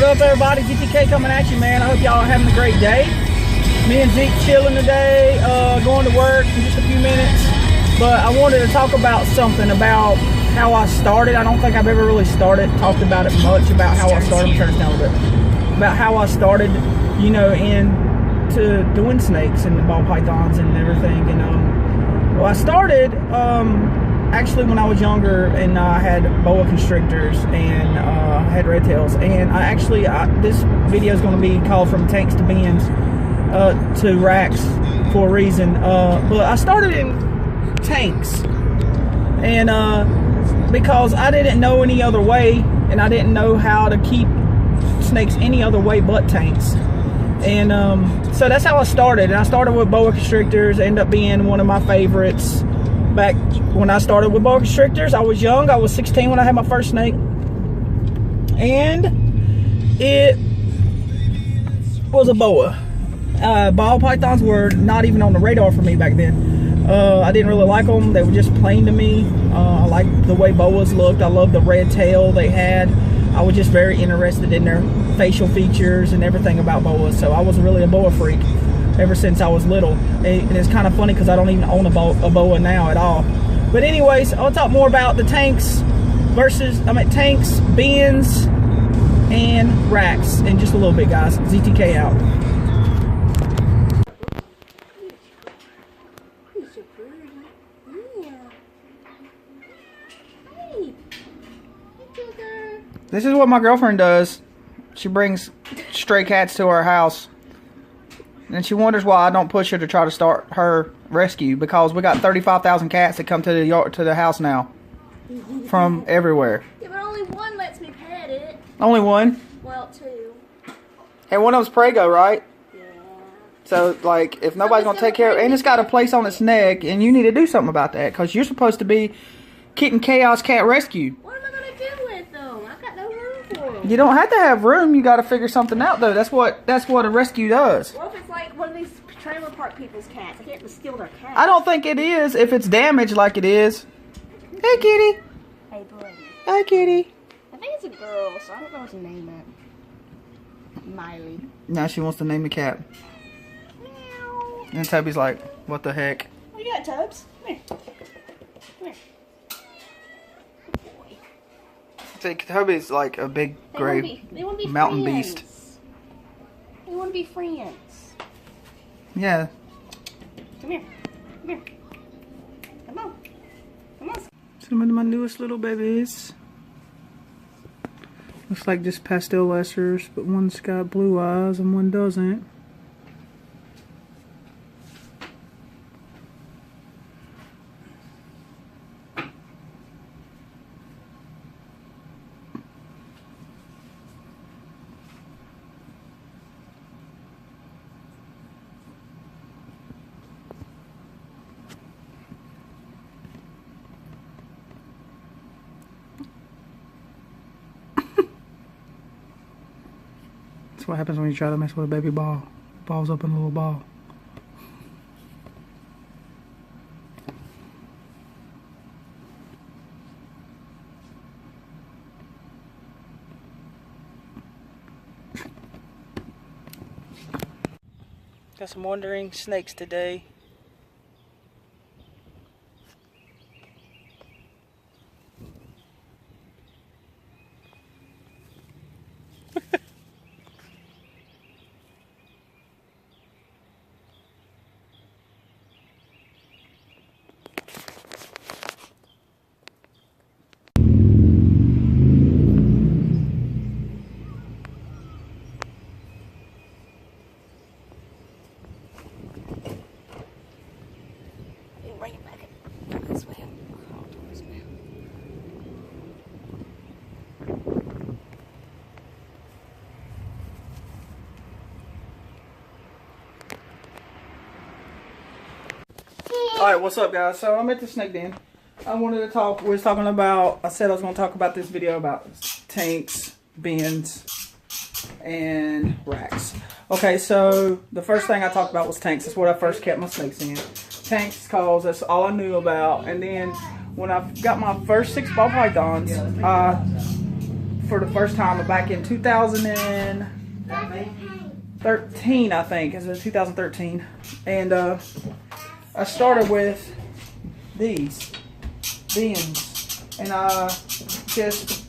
up, everybody? ZTK coming at you, man. I hope y'all are having a great day. Me and Zeke chilling today, going to work in just a few minutes. But I wanted to talk about something about how I started. I don't think I've ever really talked about it much, about how I started. Turn this down a little bit. About how I started, you know, into doing snakes and the ball pythons and everything. And well, I started actually when I was younger, and I had boa constrictors and had red tails. And this video is going to be called From Tanks to Bins to Racks for a reason. But I started in tanks, and because I didn't know any other way, and I didn't know how to keep snakes any other way but tanks. And so that's how I started. And I started with boa constrictors. Ended up being one of my favorites. Back when I started with boa constrictors, I was young. I was 16 when I had my first snake, and it was a boa. Ball pythons were not even on the radar for me back then. I didn't really like them. They were just plain to me. I liked the way boas looked. I loved the red tail they had. I was just very interested in their facial features and everything about boas. So I was really a boa freak ever since I was little. And it's kind of funny because I don't even own a boa now at all. But anyways, I'll talk more about the tanks tanks, bins, and racks in just a little bit, guys. ZTK out. This is what my girlfriend does. She brings stray cats to our house. And she wonders why I don't push her to try to start her rescue, because we got 35,000 cats that come to the house now from everywhere. Yeah, but only one lets me pet it. Only one? Well, two. And one of them's prego, right? Yeah. So, like, if nobody's going to take care of it, and it's got a place on its neck, and you need to do something about that, because you're supposed to be Kitten Chaos Cat Rescue. What am I going to do with them? I've got no room for them. You don't have to have room. You got to figure something out, though. That's what a rescue does. What if it's like one of these trailer park people's cats? I can't just steal their cats. I don't think it is if it's damaged like it is. Hey, kitty. Hey, buddy. Hi, kitty. I think it's a girl, so I don't know what to name it. Miley. Now she wants to name the cat. Meow. And Tubby's like, what the heck? What you got, Tubbs? Come here. Come here. Good boy. See, Tubby's like a big gray mountain beast. They want to be friends. Yeah. Come here. Come here. Come on. Come on. Some of my newest little babies. Looks like just pastel lessers, but one's got blue eyes and one doesn't. What happens when you try to mess with a baby ball. It balls up in a little ball. Got some wandering snakes today. Bring it back this way. Alright, what's up, guys? So I'm at the snake den. I wanted to talk, I said I was going to talk about this video about tanks, bins, and racks. Okay, so the first thing I talked about was tanks. That's what I first kept my snakes in. Tanks, cause that's all I knew about. And then when I got my first 6 ball pythons, I for the first time back in 2013, I think. It was 2013. And I started with these bins. And I just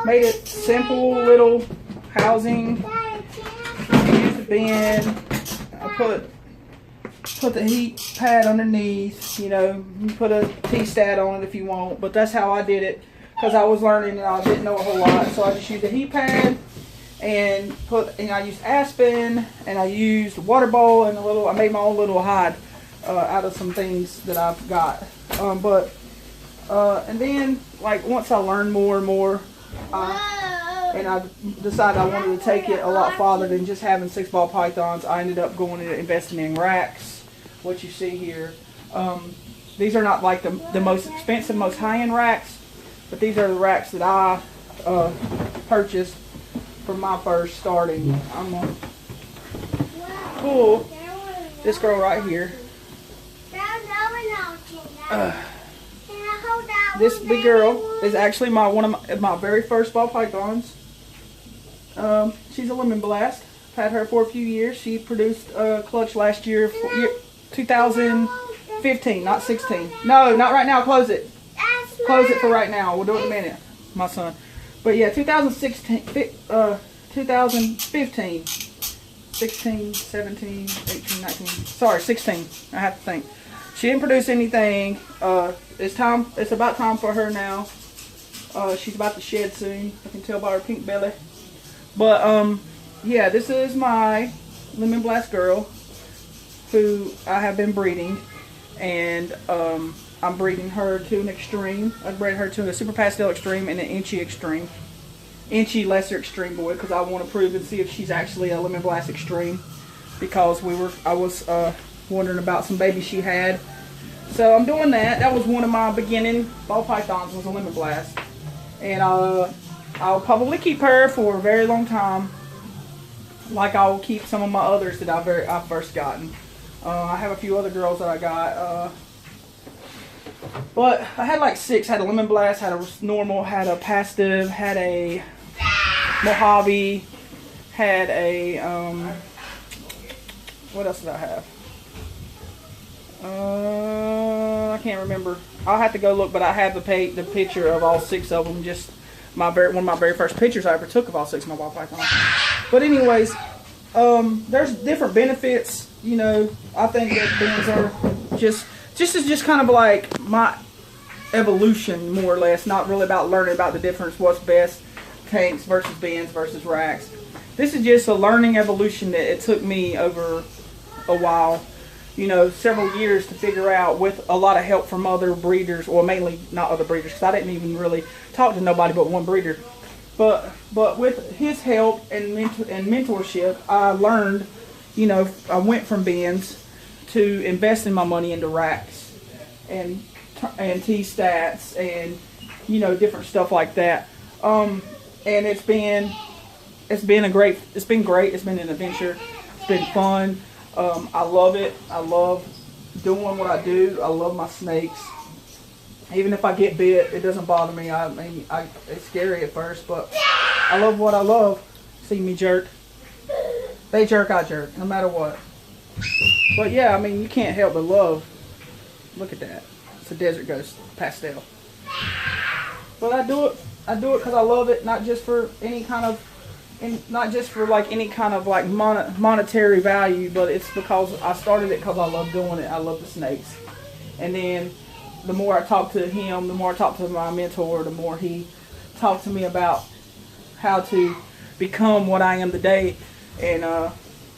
made it simple little housing. Use the bin. I put the heat pad underneath. You know, you put a T-stat on it if you want. But that's how I did it. Because I was learning and I didn't know a whole lot. So I just used the heat pad and I used aspen and I used a water bowl and I made my own little hide out of some things that I've got. And then like once I learned more and more, and I decided I wanted to take it a lot farther than just having 6 ball pythons, I ended up going and investing in racks, what you see here. These are not like the most expensive, most high-end racks. But these are the racks that I purchased for my first starting. I'm going to pull this girl right here. This big girl is actually one of my very first ball pythons. She's a lemon blast. I've had her for a few years. She produced a clutch last year, 2015, not 16. No, not right now. Close it. Close it for right now. We'll do it in a minute, my son. But yeah, 2015, 16, 17, 18, 19. Sorry, 16. I have to think. She didn't produce anything. It's about time for her now. She's about to shed soon. I can tell by her pink belly. But yeah, this is my lemon blast girl who I have been breeding, and I'm breeding her to an extreme. I bred her to a super pastel extreme and an inchy extreme. Inchy lesser extreme boy, because I want to prove and see if she's actually a lemon blast extreme, because I was wondering about some babies she had. So I'm doing that. That was one of my beginning ball pythons, was a lemon blast. And I'll probably keep her for a very long time, like I'll keep some of my others that I've first gotten. I have a few other girls that I got. But I had like 6. Had a lemon blast, had a normal, had a pastive, had a Mojave, had a what else did I have? I can't remember. I'll have to go look, but I have the picture of all 6 of them. Just one of my very first pictures I ever took of all 6 of my ball pythons. But anyways, there's different benefits. You know, I think that bins are just kind of like my evolution, more or less. Not really about learning about the difference, what's best, tanks versus bins versus racks. This is just a learning evolution that it took me over a while, you know, several years to figure out, with a lot of help from other breeders, or mainly not other breeders, because I didn't even really talk to nobody but one breeder. But with his help and mentorship, I learned, you know, I went from bins to investing my money into racks and T-stats and, you know, different stuff like that. And it's been great. It's been an adventure. It's been fun. I love it. I love doing what I do. I love my snakes. Even if I get bit, it doesn't bother me. I mean, it's scary at first, but I love what I love. See me jerk. They jerk, I jerk, no matter what. But yeah, I mean, you can't help but love. Look at that. It's a desert ghost pastel. But I do it because I love it, not just for any kind of, like monetary value, but it's because I started it because I love doing it. I love the snakes. And then the more I talked to him, the more I talked to my mentor, the more he talked to me about how to become what I am today. And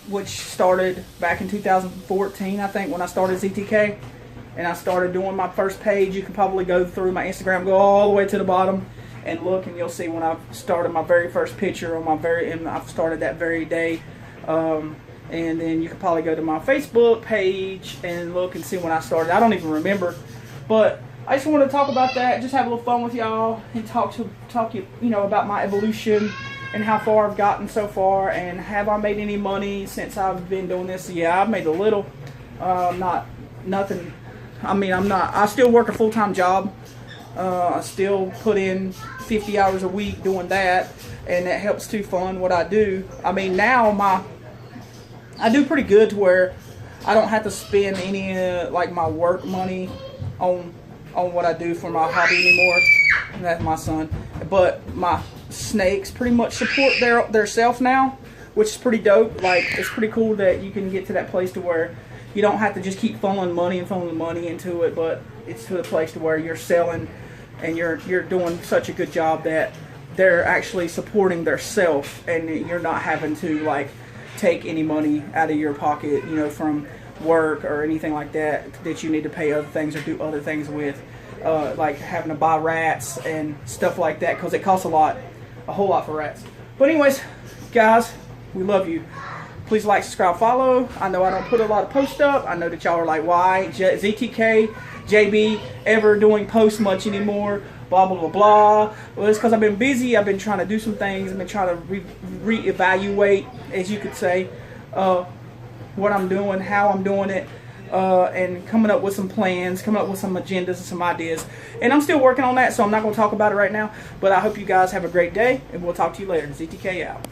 which started back in 2014, I think, when I started ZTK. And I started doing my first page. You can probably go through my Instagram, go all the way to the bottom and look, and you'll see when I started my very first picture on and I started that very day. And then you can probably go to my Facebook page and look and see when I started. I don't even remember, but I just want to talk about that, just have a little fun with y'all, and talk you know, about my evolution and how far I've gotten so far, and have I made any money since I've been doing this. Yeah, I've made a little, not nothing. I mean, I still work a full-time job, I still put in 50 hours a week doing that, and that helps to fund what I do. I mean, now I do pretty good to where I don't have to spend any like my work money on what I do for my hobby anymore. And that's my son. But my snakes pretty much support their self now, which is pretty dope. Like, it's pretty cool that you can get to that place to where you don't have to just keep funneling money into it, but it's to the place to where you're selling and you're doing such a good job that they're actually supporting their self, and you're not having to like take any money out of your pocket, you know, from work or anything like that you need to pay other things or do other things with, like having to buy rats and stuff like that, because it costs a whole lot for rats. But anyways, guys, we love you. Please like, subscribe, follow. I know I don't put a lot of posts up. I know that y'all are like, why ZTK, JB ever doing posts much anymore? Blah, blah, blah, blah. Well, it's because I've been busy. I've been trying to do some things. I've been trying to reevaluate, as you could say, what I'm doing, how I'm doing it, and coming up with some plans, coming up with some agendas and some ideas. And I'm still working on that, so I'm not going to talk about it right now. But I hope you guys have a great day, and we'll talk to you later. ZTK out.